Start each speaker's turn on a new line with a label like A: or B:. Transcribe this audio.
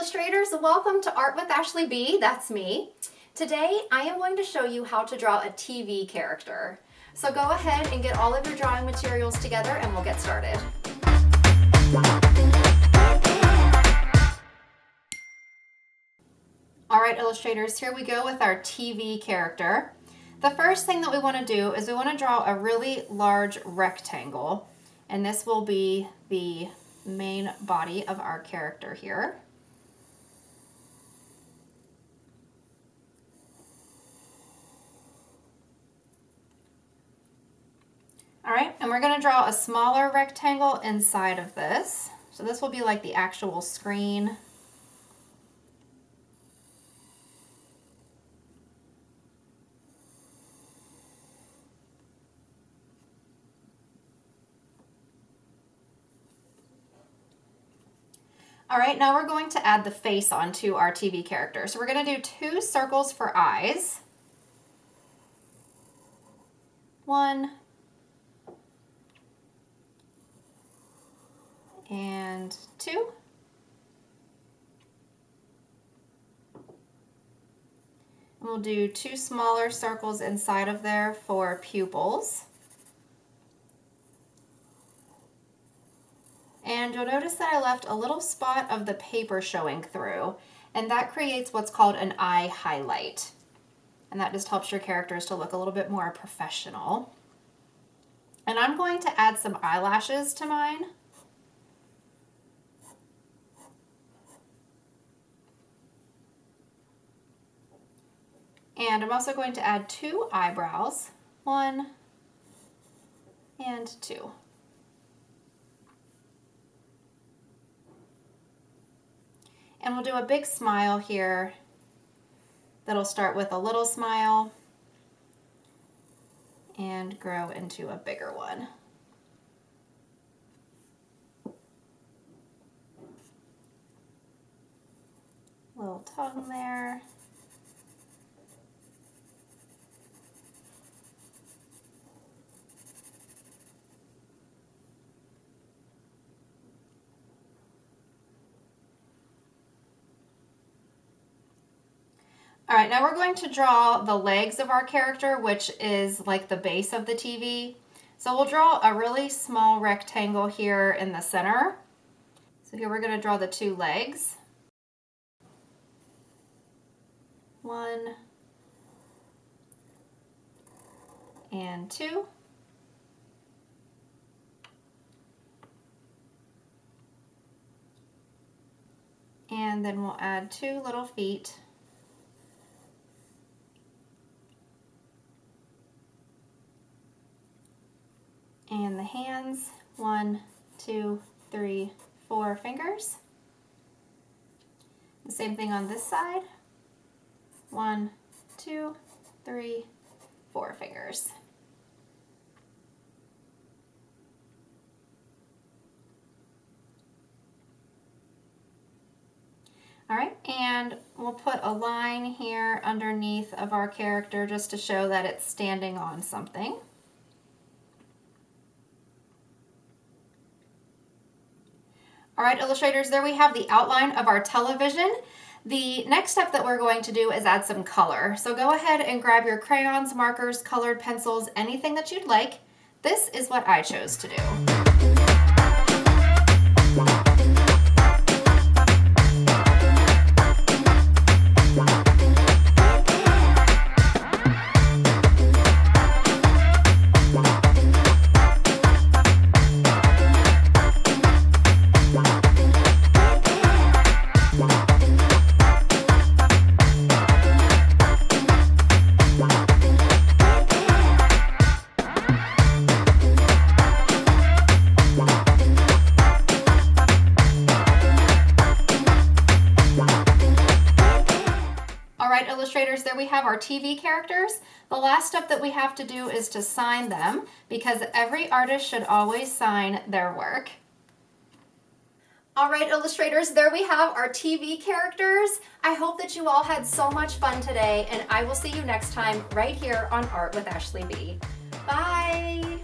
A: illustrators, welcome to Art with Ashley B. That's me. Today I am going to show you how to draw a TV character. So go ahead and get all of your drawing materials together and we'll get started. Alright illustrators, here we go with our TV character. The first thing that we want to do is we want to draw a really large rectangle, and this will be the main body of our character here. Alright, and we're going to draw a smaller rectangle inside of this. So this will be like the actual screen. Alright, now we're going to add the face onto our TV character. So we're going to do 2 circles for eyes. 1 and 2. And we'll do 2 smaller circles inside of there for pupils. And you'll notice that I left a little spot of the paper showing through, and that creates what's called an eye highlight. And that just helps your characters to look a little bit more professional. And I'm going to add some eyelashes to mine. And I'm also going to add 2 eyebrows, 1 and 2. And we'll do a big smile here that'll start with a little smile and grow into a bigger one. Little tongue there. All right, now we're going to draw the legs of our character, which is like the base of the TV. So we'll draw a really small rectangle here in the center. So here we're going to draw the 2 legs. 1 and 2. And then we'll add 2 little feet. And the hands, 1, 2, 3, 4 fingers. The same thing on this side. 1, 2, 3, 4 fingers. All right, and we'll put a line here underneath of our character just to show that it's standing on something. All right, illustrators, there we have the outline of our television. The next step that we're going to do is add some color. So go ahead and grab your crayons, markers, colored pencils, anything that you'd like. This is what I chose to do. Alright illustrators, there we have our TV characters. The last step that we have to do is to sign them, because every artist should always sign their work. Alright illustrators, there we have our TV characters. I hope that you all had so much fun today, and I will see you next time right here on Art with Ashley B. Bye!